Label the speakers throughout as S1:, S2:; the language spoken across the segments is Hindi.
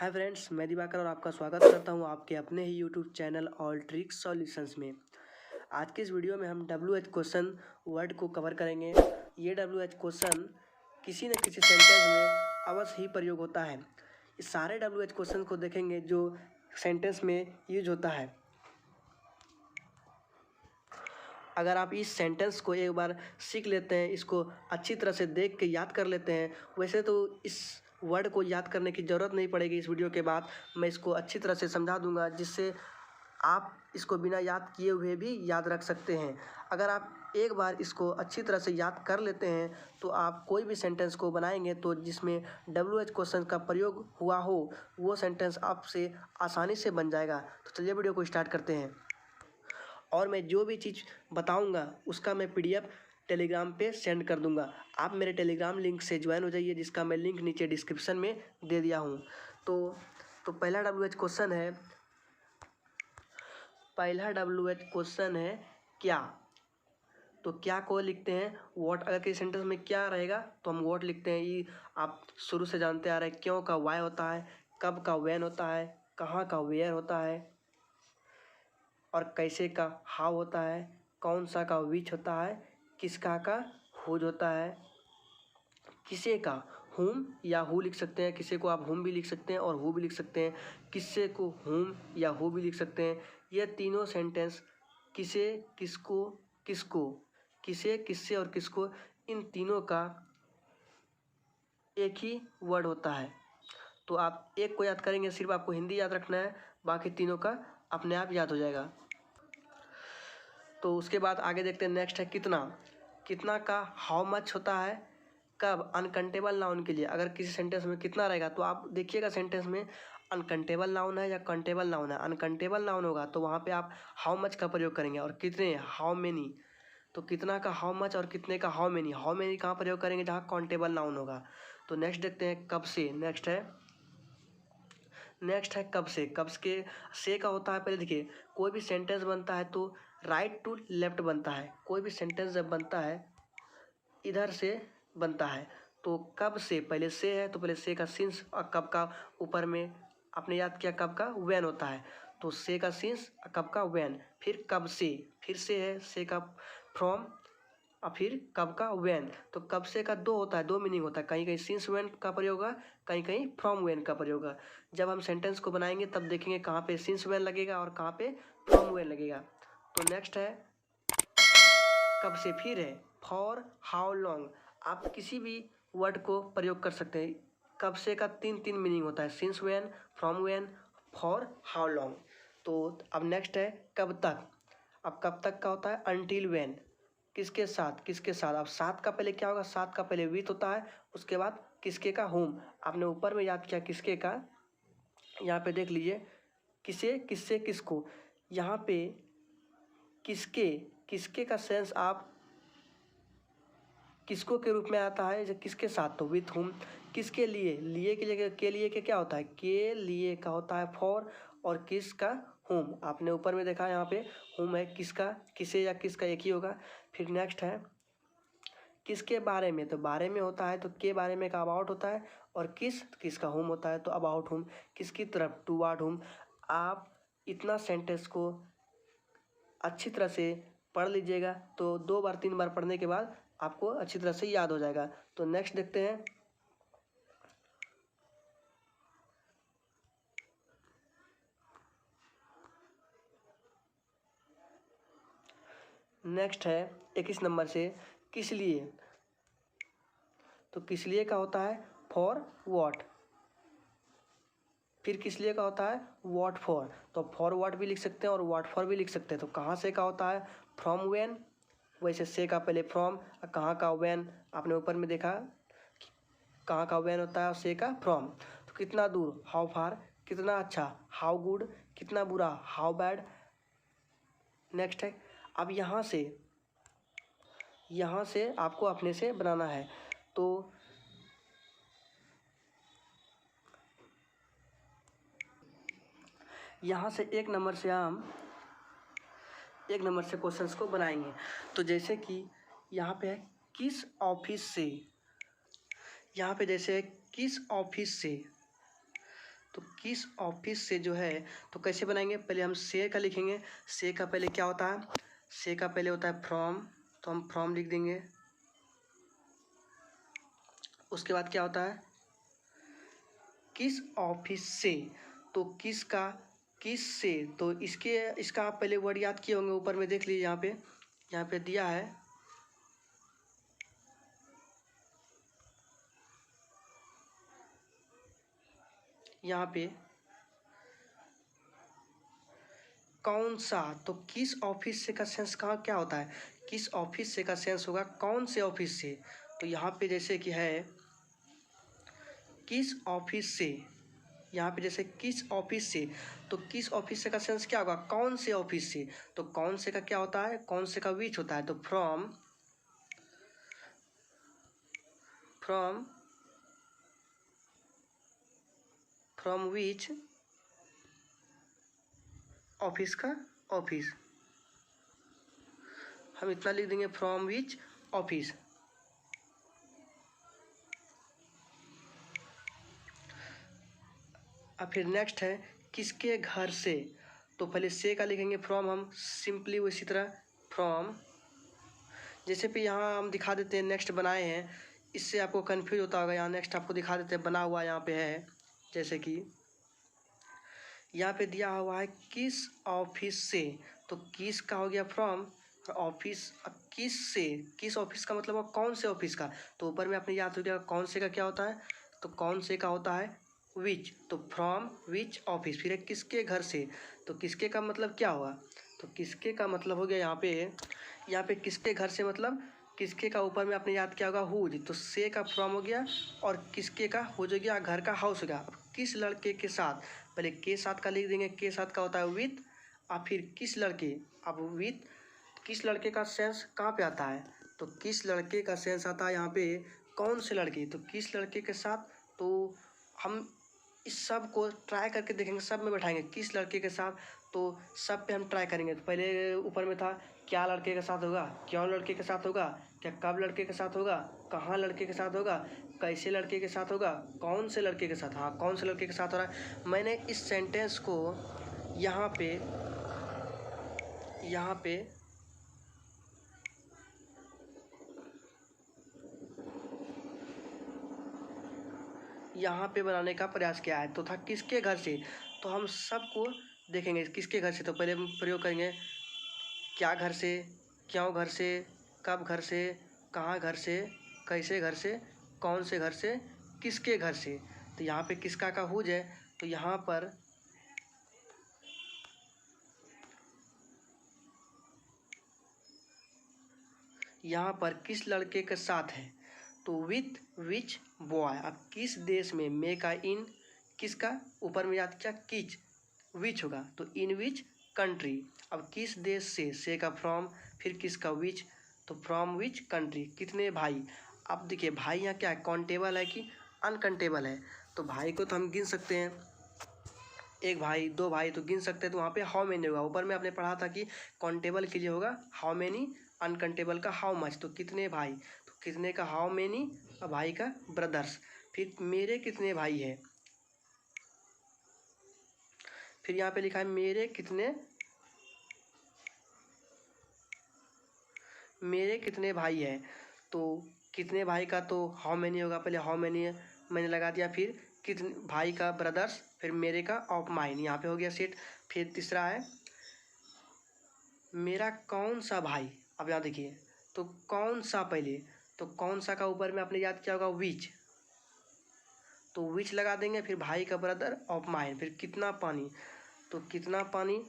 S1: हाय फ्रेंड्स, मैं दिवाकर और आपका स्वागत करता हूं आपके अपने ही YouTube channel all tricks solutions में। आज के इस वीडियो में हम WH क्वेश्चन वर्ड को कवर करेंगे। ये WH क्वेश्चन किसी न किसी सेंटेंस में अवश्य ही प्रयोग होता है। इस सारे WH क्वेश्चन को देखेंगे जो सेंटेंस में यूज होता है। अगर आप इस सेंटेंस को एक बार सीख लेते हैं, इसको अच्छी तरह से देख के याद कर लेते हैं, वैसे तो इस वर्ड को याद करने की ज़रूरत नहीं पड़ेगी। इस वीडियो के बाद मैं इसको अच्छी तरह से समझा दूंगा, जिससे आप इसको बिना याद किए हुए भी याद रख सकते हैं। अगर आप एक बार इसको अच्छी तरह से याद कर लेते हैं तो आप कोई भी सेंटेंस को बनाएंगे तो जिसमें WH क्वेश्चन का प्रयोग हुआ हो वो सेंटेंस आपसे आसानी से बन जाएगा। तो चलिए वीडियो को स्टार्ट करते हैं। और मैं जो भी चीज़ बताऊंगा उसका मैं PDF टेलीग्राम पे सेंड कर दूंगा। आप मेरे टेलीग्राम लिंक से ज्वाइन हो जाइए, जिसका मैं लिंक नीचे डिस्क्रिप्शन में दे दिया हूँ। तो पहला WH क्वेश्चन है क्या। तो क्या को लिखते हैं वॉट। अगर किसी सेंटेंस में क्या रहेगा तो हम वॉट लिखते हैं। ये आप शुरू से जानते आ रहे हैं। क्यों का वाई होता है, कब का व्हेन होता है, कहाँ का वेयर होता है, और कैसे का हाउ होता है, कौन सा का विच होता है, किसका का हुज होता है, किसे का हुम या हु लिख सकते हैं। किसे को आप हुम भी लिख सकते हैं और हु भी लिख सकते हैं। किससे को हुम या हु भी लिख सकते हैं। ये तीनों सेंटेंस किसे, किसको, किसको, किसे, किससे और किसको, इन तीनों का एक ही वर्ड होता है। तो आप एक को याद करेंगे, सिर्फ आपको हिंदी याद रखना है, बाकी तीनों का अपने आप याद हो जाएगा। तो उसके बाद आगे देखते हैं। नेक्स्ट है कितना। कितना का हाउ मच होता है कब अनकंटेबल नाउन के लिए। अगर किसी सेंटेंस में कितना रहेगा तो आप देखिएगा सेंटेंस में अनकंटेबल नाउन है या कंटेबल नाउन है। अनकंटेबल नाउन होगा तो वहाँ पे आप हाउ मच का प्रयोग करेंगे, और कितने हाउ मेनी। तो कितना का हाउ मच और कितने का हाउ मेनी। हाउ मेनी कहाँ प्रयोग करेंगे, जहाँ काउंटेबल नाउन होगा। तो नेक्स्ट देखते हैं कब से। नेक्स्ट है कब से। कब के से का होता है, पहले देखिए कोई भी सेंटेंस बनता है तो राइट टू लेफ्ट बनता है। कोई भी सेंटेंस जब बनता है इधर से बनता है। तो कब से पहले से है तो पहले से का सिंस, और कब का ऊपर में आपने याद किया कब का व्हेन होता है। तो से का सिंस, कब का व्हेन, फिर कब से, फिर से है से का फ्रॉम, और फिर कब का व्हेन। तो कब से का दो होता है, दो मीनिंग होता है। कहीं कहीं सिंस व्हेन का प्रयोग होगा, कहीं कहीं फ्रॉम व्हेन का प्रयोग होगा। जब हम सेंटेंस को बनाएंगे तब देखेंगे कहाँ पे सिंस व्हेन लगेगा और कहाँ पे फ्रॉम व्हेन लगेगा। तो नेक्स्ट है कब से। फिर है फॉर हाउ लॉन्ग। आप किसी भी वर्ड को प्रयोग कर सकते हैं। कब से का तीन तीन मीनिंग होता है, since when, from when, for how long. तो अब नेक्स्ट है कब तक। अब कब तक का होता है अनटिल व्हेन। किसके साथ, किसके साथ। अब साथ का पहले क्या होगा, साथ का पहले विथ होता है, उसके बाद किसके का होम। आपने ऊपर में याद किया किसके का, यहाँ पे देख लीजिए किसे, किससे, किसको। यहाँ पे किसके, किसके का सेंस आप किसको के रूप में आता है, जब किसके साथ तो विथ हुम। किसके लिए, लिए के लिए के क्या होता है, के लिए का होता है फॉर, और किस का हुम। आपने ऊपर में देखा यहाँ पे हुम है, किसका, किसे या किसका एक ही होगा। फिर नेक्स्ट है किसके बारे में। तो बारे में होता है तो के बारे में का अबाउट होता है, और किसका हुम होता है तो अबाउट हुम। किसकी तरफ, टूवर्ड हुम। आप इतना सेंटेंस को अच्छी तरह से पढ़ लीजिएगा तो 2 बार 3 बार पढ़ने के बाद आपको अच्छी तरह से याद हो जाएगा। तो नेक्स्ट देखते हैं। नेक्स्ट है 21 नंबर से किस लिए। तो किस लिए का होता है फॉर व्हाट। फिर किस लिए का होता है व्हाट फॉर। तो फॉर व्हाट भी लिख सकते हैं और व्हाट फॉर भी लिख सकते हैं। तो कहाँ से का होता है फ्रॉम व्हेन। वैसे से का पहले फ्रॉम, कहाँ का व्हेन। आपने ऊपर में देखा कहाँ का व्हेन होता है, और से का फ्रॉम। तो कितना दूर हाउ फार, कितना अच्छा हाउ गुड, कितना बुरा हाउ बैड। नेक्स्ट है अब यहाँ से आपको अपने से बनाना है। तो यहाँ से 1 नंबर से हम 1 नंबर से क्वेश्चंस को बनाएंगे। तो जैसे कि यहाँ पे है किस ऑफिस से। यहाँ पे जैसे है किस ऑफिस से, तो किस ऑफिस से जो है, तो कैसे बनाएंगे, पहले हम से का लिखेंगे। से का पहले क्या होता है, से का पहले होता है फ्रॉम, तो हम फ्रॉम लिख देंगे। उसके बाद क्या होता है, किस ऑफिस से, तो किस का, किस से, तो इसका आप पहले वर्ड याद किए होंगे, ऊपर में देख लीजिए, यहाँ पे दिया है, यहाँ पे कौन सा, तो किस ऑफिस से का सेंस कहाँ क्या होता है, किस ऑफिस से का सेंस होगा कौन से ऑफिस से। तो यहाँ पे जैसे कि है किस ऑफिस से, यहाँ पे जैसे किस ऑफिस से, तो किस ऑफिस से का सेंस क्या होगा, कौन से ऑफिस से। तो कौन से का क्या होता है, कौन से का विच होता है, तो from, from from which office का ऑफिस, हम इतना लिख देंगे, फ्रॉम विच ऑफिस। अब फिर नेक्स्ट है किसके घर से, तो पहले से का लिखेंगे फ्रॉम, हम सिंपली उसी तरह फ्रॉम, जैसे भी यहाँ हम दिखा देते हैं, नेक्स्ट बनाए हैं, इससे आपको कन्फ्यूज होता होगा, यहाँ नेक्स्ट आपको दिखा देते हैं, बना हुआ यहाँ पे है, जैसे कि यहाँ पे दिया हुआ है किस ऑफिस से, तो किस का हो गया फ्रॉम, ऑफिस किस से, किस ऑफिस का मतलब कौन से ऑफिस का, तो ऊपर में आपने याद हो गया कौन से का क्या होता है, तो कौन से का होता है विच, तो फ्रॉम विच ऑफिस, फिर किसके घर से, तो किसके का मतलब क्या हुआ, तो किसके का मतलब हो गया यहाँ पे किसके घर से मतलब किसके का ऊपर में आपने याद किया होगा हुज, तो से का फ्रॉम हो गया, और किसके का हुज हो गया, घर का हाउस हो गया। अब किस लड़के के साथ, पहले के साथ का लिख देंगे, के साथ का होता है विथ, और फिर किस लड़के, अब विथ किस लड़के का सेंस कहाँ पे आता है, तो किस लड़के का सेंस आता है यहाँ पे कौन से लड़के, तो किस लड़के के साथ, तो हम इस सब को ट्राई करके देखेंगे, सब में बैठाएंगे किस लड़के के साथ, तो सब पे हम ट्राई करेंगे। तो पहले ऊपर में था क्या लड़के के साथ होगा, क्यों लड़के के साथ होगा, क्या कब लड़के के साथ होगा, कहाँ लड़के के साथ होगा, कैसे लड़के के साथ होगा, कौन से लड़के के साथ, हाँ कौन से लड़के के साथ हो रहा है। मैंने इस सेंटेंस को यहाँ पे बनाने का प्रयास किया है, तो था किसके घर से, तो हम सबको देखेंगे किसके घर से, तो पहले हम प्रयोग करेंगे क्या घर से, क्यों घर से, कब घर से, कहाँ घर से, कैसे घर से, कौन से घर से, किसके घर से। तो यहाँ पे किसका का हुज है, तो यहाँ पर किस लड़के के साथ है, तो विथ विच बॉय। अब किस देश में, मे का इन, किसका ऊपर में याद क्या किच, विच होगा, तो इन विच कंट्री। अब किस देश से का फ्रॉम, फिर किसका विच, तो फ्रॉम विच कंट्री। कितने भाई, अब देखिए भाई यहाँ क्या है, काउंटेबल है कि अनकाउंटेबल है, तो भाई को तो हम गिन सकते हैं, एक भाई दो भाई तो गिन सकते हैं, तो वहाँ पे हाउ मेनी होगा। ऊपर में आपने पढ़ा था कि काउंटेबल के लिए होगा हाउ मेनी, अनकाउंटेबल का हाउ मच, तो कितने भाई, तो कितने का हाउ मेनी, और भाई का ब्रदर्स। फिर मेरे कितने भाई है, फिर यहाँ पे लिखा है मेरे कितने भाई है, तो कितने भाई का तो हाउ मेनी होगा, पहले हाउ मेनी मैंने लगा दिया, फिर कितने भाई का ब्रदर्स, फिर मेरे का ऑफ माइन, यहाँ पे हो गया सेट। फिर तीसरा है मेरा कौन सा भाई, अब यहाँ देखिए, तो कौन सा पहले, तो कौन सा का ऊपर में आपने याद किया होगा विच, तो विच लगा देंगे, फिर भाई का ब्रदर ऑफ माइन, फिर कितना पानी, तो कितना पानी,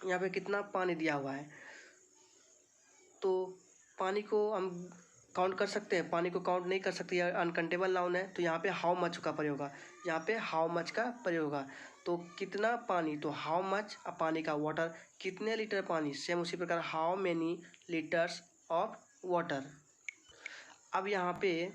S1: यहाँ पे कितना पानी दिया हुआ है, तो पानी को हम काउंट कर सकते हैं, पानी को काउंट नहीं कर सकते, यह अनकाउंटेबल नाउन है, तो यहाँ पे हाउ मच का प्रयोग होगा, यहाँ पे हाउ मच का प्रयोग होगा। तो कितना पानी, तो हाउ मच, पानी का वाटर, कितने लीटर पानी, सेम उसी प्रकार how many litres of water. अब यहाँ पे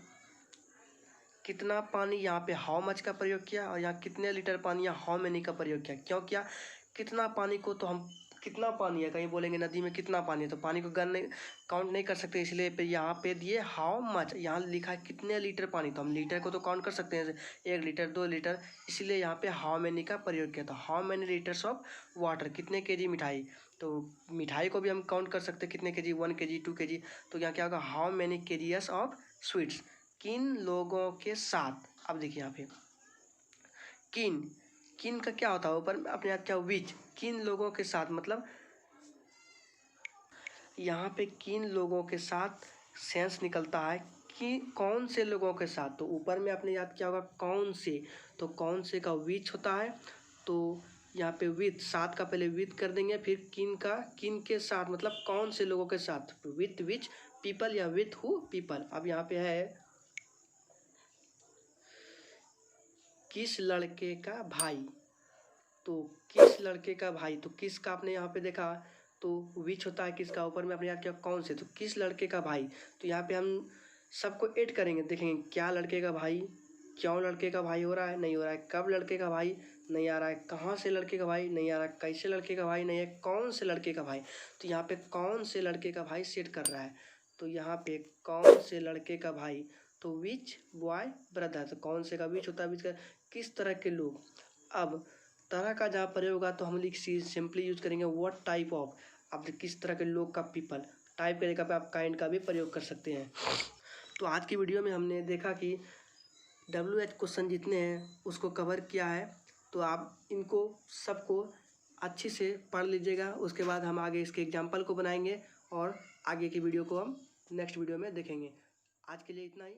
S1: कितना पानी, यहाँ पे हाउ मच का प्रयोग किया, और यहाँ कितने लीटर पानी, यहाँ हाउ मेनी का प्रयोग किया। क्यों किया, कितना पानी को तो हम कितना पानी है, कहीं बोलेंगे नदी में कितना पानी है तो पानी को गन नहीं काउंट नहीं कर सकते, इसलिए पे यहाँ पे दिए हाउ मच, यहाँ लिखा है कितने लीटर पानी, तो हम लीटर को तो काउंट कर सकते हैं 1 लीटर 2 लीटर, इसलिए यहाँ पे हाउ मैनी का प्रयोग किया था। How many litres of water, कितने केजी मिठाई, तो मिठाई को भी हम काउंट कर सकते हैं कितने केजी, 1 केजी 2 केजी, तो यहाँ क्या होगा how many KGS of sweets, किन लोगों के साथ। अब देखिए यहाँ पे किन, किन का क्या होता है ऊपर अपने आप क्या विच, किन लोगों के साथ, मतलब यहाँ पे किन लोगों के साथ सेंस निकलता है कि कौन से लोगों के साथ, तो ऊपर में आपने याद किया होगा कौन से, तो कौन से का विच होता है, तो यहाँ पे विथ, साथ का पहले विथ कर देंगे, फिर किन का, किन के साथ मतलब कौन से लोगों के साथ, विथ विच पीपल या विथ हु पीपल। अब यहाँ पे है किस लड़के का भाई, तो किस लड़के का भाई, तो किस का आपने यहाँ पे देखा तो विच होता है किसका, ऊपर में आपने याद किया कौन से, तो किस लड़के का भाई, तो यहाँ पे हम सबको ऐड करेंगे, देखेंगे क्या लड़के का भाई, क्यों लड़के का भाई हो रहा है, नहीं हो रहा है, कब लड़के का भाई नहीं आ रहा है, कहाँ से लड़के का भाई नहीं आ रहा है, कैसे लड़के का भाई नहीं है, कौन से लड़के का भाई, तो यहाँ पे कौन से लड़के का भाई सेट कर रहा है, तो यहाँ पे कौन से लड़के का भाई, तो विच बॉय ब्रदर, तो कौन से का विच होता है, विच का किस तरह के लोग। अब तरह का जहाँ प्रयोग होगा तो हम लिख सिंपली यूज करेंगे व्हाट टाइप ऑफ, अब किस तरह के लोग का पीपल, टाइप के जगह पे आप काइंड का भी प्रयोग कर सकते हैं। तो आज की वीडियो में हमने देखा कि WH क्वेश्चन जितने हैं उसको कवर किया है, तो आप इनको सबको अच्छी से पढ़ लीजिएगा, उसके बाद हम आगे इसके एग्जाम्पल को बनाएंगे और आगे की वीडियो को हम नेक्स्ट वीडियो में देखेंगे। आज के लिए इतना ही।